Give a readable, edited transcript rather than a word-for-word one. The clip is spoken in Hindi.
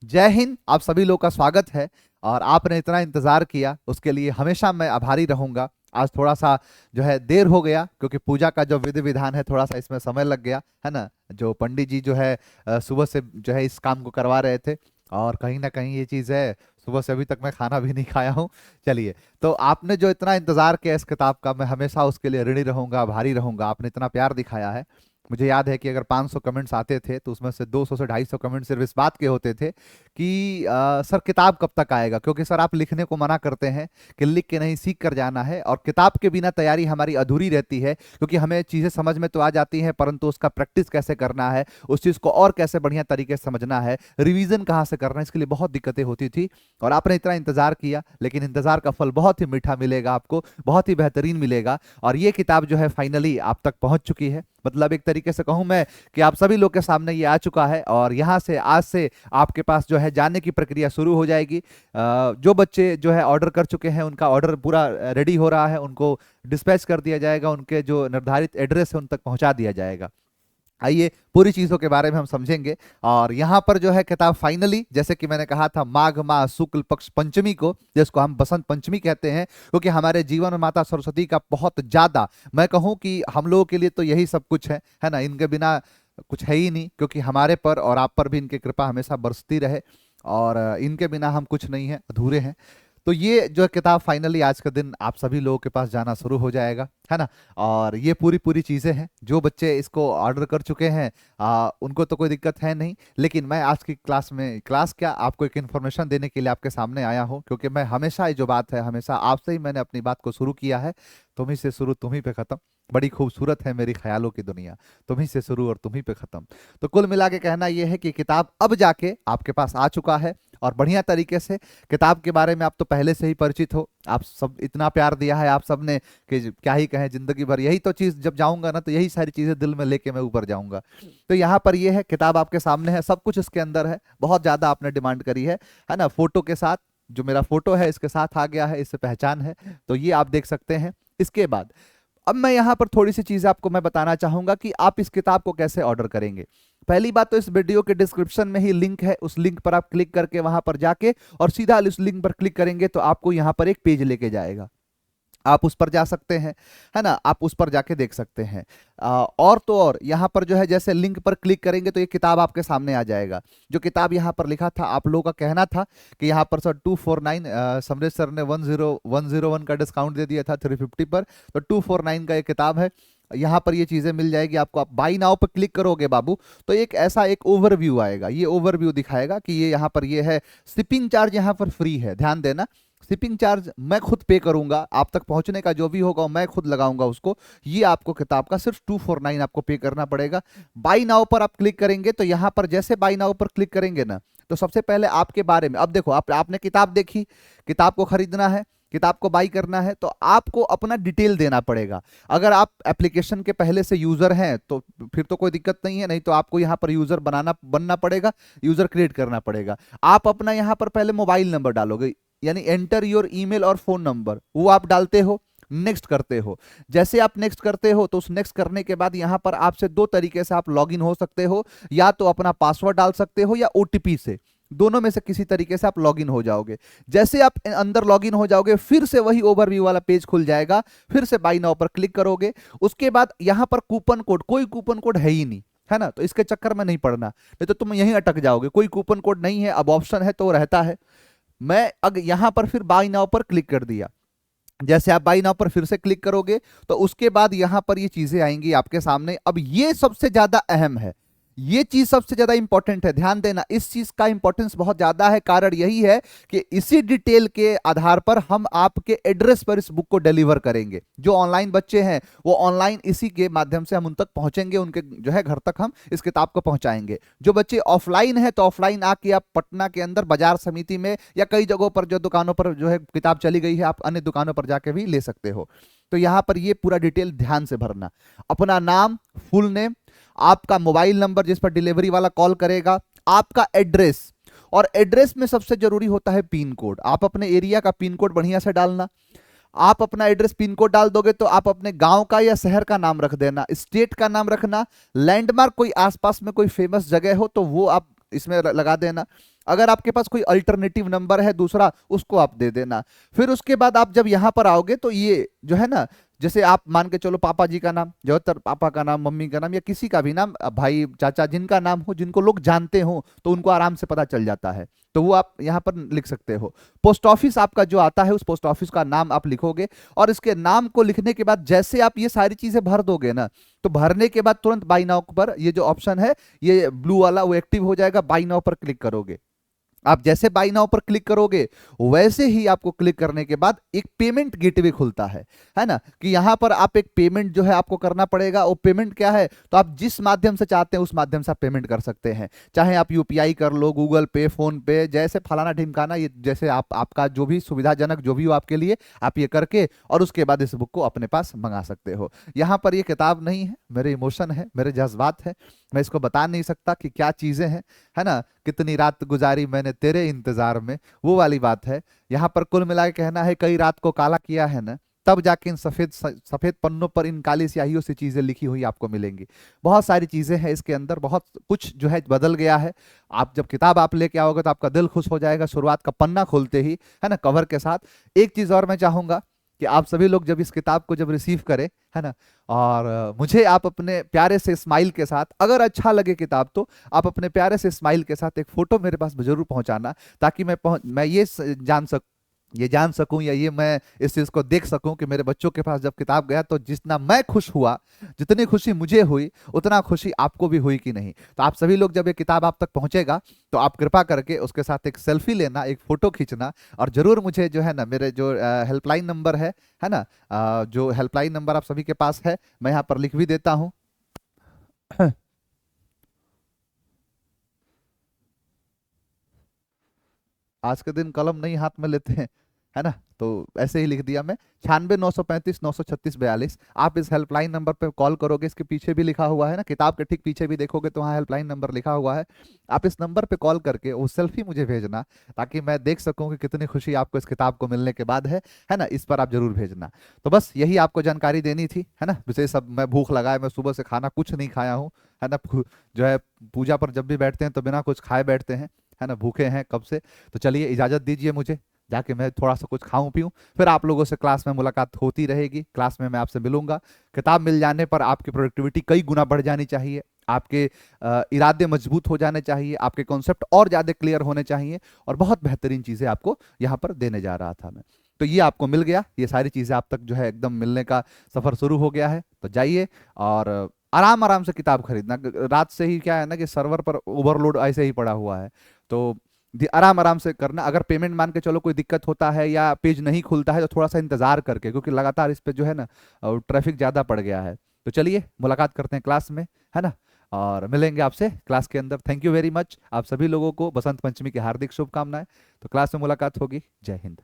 जय हिंद। आप सभी लोग का स्वागत है और आपने इतना इंतजार किया उसके लिए हमेशा मैं आभारी रहूंगा। आज थोड़ा सा जो है देर हो गया क्योंकि पूजा का जो विधि विधान है थोड़ा सा इसमें समय लग गया है ना। जो पंडित जी जो है सुबह से जो है इस काम को करवा रहे थे और कहीं ना कहीं ये चीज़ है, सुबह से अभी तक मैं खाना भी नहीं खाया हूँ। चलिए, तो आपने जो इतना इंतजार किया इस किताब का, मैं हमेशा उसके लिए ऋणी रहूंगा, आभारी रहूंगा। आपने इतना प्यार दिखाया है। मुझे याद है कि अगर 500 कमेंट्स आते थे तो उसमें से 200 से 250 कमेंट सिर्फ इस बात के होते थे कि सर किताब कब तक आएगा, क्योंकि सर आप लिखने को मना करते हैं कि लिख के नहीं सीख कर जाना है, और किताब के बिना तैयारी हमारी अधूरी रहती है क्योंकि हमें चीज़ें समझ में तो आ जाती हैं परंतु उसका प्रैक्टिस कैसे करना है, उस चीज़ को और कैसे बढ़िया तरीके से समझना है, रिवीजन कहाँ से करना है, इसके लिए बहुत दिक्कतें होती थी। और आपने इतना इंतजार किया, लेकिन इंतजार का फल बहुत ही मीठा मिलेगा आपको, बहुत ही बेहतरीन मिलेगा। और ये किताब जो है फाइनली आप तक पहुंच चुकी है। मतलब एक तरीके से कहूं मैं कि आप सभी लोग के सामने ये आ चुका है और यहाँ से आज से आपके पास जो है जाने की प्रक्रिया शुरू हो जाएगी। जो बच्चे जो है ऑर्डर कर चुके हैं उनका ऑर्डर पूरा रेडी हो रहा है, उनको डिस्पैच कर दिया जाएगा, उनके जो निर्धारित एड्रेस है उन तक पहुंचा दिया जाएगा। आइए पूरी चीजों के बारे में हम समझेंगे। और यहाँ पर जो है किताब फाइनली, जैसे कि मैंने कहा था, माघ माह शुक्ल पक्ष पंचमी को, जिसको हम बसंत पंचमी कहते हैं, क्योंकि हमारे जीवन में माता सरस्वती का बहुत ज्यादा, मैं कहूँ कि हम लोगों के लिए तो यही सब कुछ है ना। इनके बिना कुछ है ही नहीं, क्योंकि हमारे पर और आप पर भी इनकी कृपा हमेशा बरसती रहे, और इनके बिना हम कुछ नहीं है, अधूरे हैं। तो ये जो किताब फाइनली आज का दिन आप सभी लोगों के पास जाना शुरू हो जाएगा, है ना। और ये पूरी पूरी चीज़ें हैं, जो बच्चे इसको ऑर्डर कर चुके हैं उनको तो कोई दिक्कत है नहीं, लेकिन मैं आज की क्लास में, क्लास क्या, आपको एक इन्फॉर्मेशन देने के लिए आपके सामने आया हूँ, क्योंकि मैं हमेशा ये जो बात है, हमेशा आपसे ही मैंने अपनी बात को शुरू किया है। तुम ही से शुरू तुम ही पे खत्म। बड़ी खूबसूरत है मेरी ख्यालों की दुनिया, तुम ही से शुरू और तुम ही पे खत्म। तो कुल मिला के कहना यह है कि किताब अब जाके आपके पास आ चुका है, और बढ़िया तरीके से। किताब के बारे में आप तो पहले से ही परिचित हो, आप सब इतना प्यार दिया है आप सब ने कि क्या ही कहें, जिंदगी भर यही तो चीज, जब जाऊंगा ना तो यही सारी चीजें दिल में लेके मैं ऊपर जाऊंगा। तो यहाँ पर ये है, किताब आपके सामने है, सब कुछ इसके अंदर है। बहुत ज्यादा आपने डिमांड करी है ना। फोटो के साथ, जो मेरा फोटो है इसके साथ आ गया है, इससे पहचान है, तो ये आप देख सकते हैं। इसके बाद अब मैं यहाँ पर थोड़ी सी चीजें आपको मैं बताना चाहूंगा कि आप इस किताब को कैसे ऑर्डर करेंगे। पहली बात तो इस वीडियो के डिस्क्रिप्शन में ही लिंक है, उस लिंक पर आप क्लिक करके वहां पर जाके और सीधा उस लिंक पर क्लिक करेंगे तो आपको यहाँ पर एक पेज लेके जाएगा। आप उस पर जा सकते हैं, है ना, आप उस पर जाके देख सकते हैं। और तो और यहाँ पर जो है, जैसे लिंक पर क्लिक करेंगे तो ये किताब आपके सामने आ जाएगा। जो किताब यहाँ पर लिखा था, आप लोगों का कहना था कि यहाँ पर सर 249, समरेश सर ने 101 का डिस्काउंट दे दिया था 350 पर, तो 249 का ये किताब है। यहाँ पर ये चीजें मिल जाएगी आपको। आप बाई नाउ पर क्लिक करोगे बाबू, तो एक ऐसा एक ओवरव्यू आएगा, ये ओवरव्यू दिखाएगा कि ये यहाँ पर ये है। शिपिंग चार्ज यहाँ पर फ्री है, ध्यान देना। शिपिंग चार्ज मैं खुद पे करूंगा, आप तक पहुंचने का जो भी होगा मैं खुद लगाऊंगा उसको। ये आपको किताब का सिर्फ 249 आपको पे करना पड़ेगा। बाई नाउ पर आप क्लिक करेंगे तो यहाँ पर जैसे बाई नाउ पर क्लिक करेंगे ना, तो सबसे पहले आपके बारे में, अब देखो आपने किताब देखी, किताब को खरीदना है, किताब को बाई करना है, तो आपको अपना डिटेल देना पड़ेगा। अगर आप एप्लीकेशन के पहले से यूजर हैं तो फिर तो कोई दिक्कत नहीं है, नहीं तो आपको यहाँ पर यूजर बनना पड़ेगा, यूजर क्रिएट करना पड़ेगा। आप अपना यहाँ पर पहले मोबाइल नंबर डालोगे, यानी एंटर योर ईमेल और फोन नंबर, वो आप डालते हो, नेक्स्ट करते हो। जैसे आप नेक्स्ट करते हो तो उस नेक्स्ट करने के बाद यहाँ पर आपसे दो तरीके से आप लॉगिन हो सकते हो, या तो अपना पासवर्ड डाल सकते हो या ओटीपी से, दोनों में से किसी तरीके से आप लॉगिन हो जाओगे। जैसे आप अंदर लॉगिन हो जाओगे फिर से वही ओवरव्यू वाला पेज खुल जाएगा, फिर से बाई नाउ पर क्लिक करोगे। उसके बाद यहाँ पर कूपन कोड, कोई कूपन कोड है ही नहीं, है ना, तो इसके चक्कर में नहीं पड़ना, नहीं तो तुम यहीं अटक जाओगे। कोई कूपन कोड नहीं है, अब ऑप्शन है तो रहता है। मैं अग यहां पर फिर बाई नाउ पर क्लिक कर दिया। जैसे आप बाई नाउ पर फिर से क्लिक करोगे तो उसके बाद यहां पर ये चीजें आएंगी आपके सामने। अब ये सबसे ज्यादा अहम है, ये चीज सबसे ज्यादा इंपॉर्टेंट है, ध्यान देना। इस चीज का इंपॉर्टेंस बहुत ज्यादा है, कारण यही है कि इसी डिटेल के आधार पर हम आपके एड्रेस पर इस बुक को डिलीवर करेंगे। जो ऑनलाइन बच्चे हैं वो ऑनलाइन इसी के माध्यम से हम उन तक पहुंचेंगे, उनके जो है घर तक हम इस किताब को पहुंचाएंगे। जो बच्चे ऑफलाइन है तो ऑफलाइन आके आप पटना के अंदर बाजार समिति में या कई जगहों पर जो दुकानों पर जो है किताब चली गई है, आप अन्य दुकानों पर जाके भी ले सकते हो। तो यहां पर ये पूरा डिटेल ध्यान से भरना, अपना नाम, फुल नेम, आपका मोबाइल नंबर जिस पर डिलीवरी वाला कॉल करेगा, आपका एड्रेस, और एड्रेस में सबसे जरूरी होता है पिन कोड। आप अपने एरिया का पिन कोड बढ़िया से डालना। आप अपना एड्रेस पिन कोड डाल दोगे तो आप अपने गांव का या शहर का नाम रख देना, स्टेट का नाम रखना, लैंडमार्क कोई आसपास में कोई फेमस जगह हो तो वो आप इसमें लगा देना। अगर आपके पास कोई अल्टरनेटिव नंबर है दूसरा, उसको आप दे देना। फिर उसके बाद आप जब यहाँ पर आओगे तो ये जो है ना, जैसे आप मान के चलो पापा जी का नाम, ज्यादातर पापा का नाम, मम्मी का नाम, या किसी का भी नाम, भाई चाचा जिनका नाम हो, जिनको लोग जानते हो, तो उनको आराम से पता चल जाता है, तो वो आप यहाँ पर लिख सकते हो। पोस्ट ऑफिस आपका जो आता है, उस पोस्ट ऑफिस का नाम आप लिखोगे, और इसके नाम को लिखने के बाद जैसे आप ये सारी चीजें भर दोगे ना, तो भरने के बाद तुरंत बाई नाउ पर ये जो ऑप्शन है, ये ब्लू वाला, वो एक्टिव हो जाएगा। बाई नाउ पर क्लिक करोगे, आप जैसे बाई नाउ पर क्लिक करोगे, वैसे ही आपको क्लिक करने के बाद एक पेमेंट गेटवे खुलता है ना, कि यहां पर आप एक पेमेंट जो है आपको करना पड़ेगा। वो पेमेंट क्या है, तो आप जिस माध्यम से चाहते हैं उस माध्यम से आप पेमेंट कर सकते हैं। चाहे आप यूपीआई कर लो, गूगल पे, फोन पे, जैसे फलाना ढिमकाना, ये जैसे आप आपका जो भी सुविधाजनक जो भी हो आपके लिए, आप ये करके और उसके बाद इस बुक को अपने पास मंगा सकते हो। यहाँ पर ये किताब नहीं है, मेरे इमोशन है, मेरे जज्बात है, मैं इसको बता नहीं सकता कि क्या चीजें हैं, है ना। कितनी रात गुजारी मैंने तेरे इंतजार में, वो वाली बात है। यहाँ पर कुल मिला के कहना है, कई रात को काला किया है ना, तब जाके इन सफेद सफेद पन्नों पर इन काली स्याहियों से चीजें लिखी हुई आपको मिलेंगी। बहुत सारी चीजें हैं इसके अंदर, बहुत कुछ जो है बदल गया है। आप जब किताब आप लेके आओगे तो आपका दिल खुश हो जाएगा, शुरुआत का पन्ना खोलते ही, है ना, कवर के साथ। एक चीज और मैं चाहूंगा कि आप सभी लोग जब इस किताब को जब रिसीव करें, है ना, और मुझे आप अपने प्यारे से स्माइल के साथ, अगर अच्छा लगे किताब तो आप अपने प्यारे से स्माइल के साथ एक फोटो मेरे पास जरूर पहुंचाना, ताकि मैं ये जान सकूं, या ये मैं इस चीज को देख सकूं कि मेरे बच्चों के पास जब किताब गया तो जितना मैं खुश हुआ, जितनी खुशी मुझे हुई, उतना खुशी आपको भी हुई कि नहीं। तो आप सभी लोग जब ये किताब आप तक पहुंचेगा तो आप कृपा करके उसके साथ एक सेल्फी लेना, एक फोटो खींचना, और जरूर मुझे जो है ना, मेरे जो हेल्पलाइन नंबर है ना, जो हेल्पलाइन नंबर आप सभी के पास है, मैं यहाँ पर लिख भी देता हूँ। आज के दिन कलम नहीं हाथ में लेते हैं, है ना, तो ऐसे ही लिख दिया मैं, 96 935 936 42। आप इस हेल्पलाइन नंबर पे कॉल करोगे, इसके पीछे भी लिखा हुआ है ना, किताब के ठीक पीछे भी देखोगे तो वहाँ हेल्पलाइन नंबर लिखा हुआ है। आप इस नंबर पे कॉल करके वो सेल्फी मुझे भेजना, ताकि मैं देख सकूं कि कितनी खुशी आपको इस किताब को मिलने के बाद है ना, इस पर आप जरूर भेजना। तो बस यही आपको जानकारी देनी थी, है ना। विशेष सब मैं भूख लगाए, मैं सुबह से खाना कुछ नहीं खाया हूँ, है ना। जो है पूजा पर जब भी बैठते हैं तो बिना कुछ खाए बैठते हैं, है ना, भूखे हैं कब से। तो चलिए इजाजत दीजिए मुझे, जाके मैं थोड़ा सा कुछ खाऊं पीऊं, फिर आप लोगों से क्लास में मुलाकात होती रहेगी, क्लास में मैं आपसे मिलूंगा। किताब मिल जाने पर आपकी प्रोडक्टिविटी कई गुना बढ़ जानी चाहिए, आपके इरादे मजबूत हो जाने चाहिए, आपके कॉन्सेप्ट और ज़्यादा क्लियर होने चाहिए, और बहुत बेहतरीन चीज़ें आपको यहाँ पर देने जा रहा था मैं। तो ये आपको मिल गया, ये सारी चीज़ें आप तक जो है एकदम मिलने का सफ़र शुरू हो गया है। तो जाइए और आराम आराम से किताब खरीदना। रात से ही क्या है ना कि सर्वर पर ओवरलोड ऐसे ही पड़ा हुआ है, तो आराम आराम से करना। अगर पेमेंट मान के चलो कोई दिक्कत होता है या पेज नहीं खुलता है, तो थोड़ा सा इंतजार करके, क्योंकि लगातार इस पे जो है ना ट्रैफिक ज़्यादा पड़ गया है। तो चलिए मुलाकात करते हैं क्लास में, है ना, और मिलेंगे आपसे क्लास के अंदर। Thank you very much. आप सभी लोगों को बसंत पंचमी की हार्दिक शुभकामनाएं। तो क्लास में मुलाकात होगी। जय हिंद।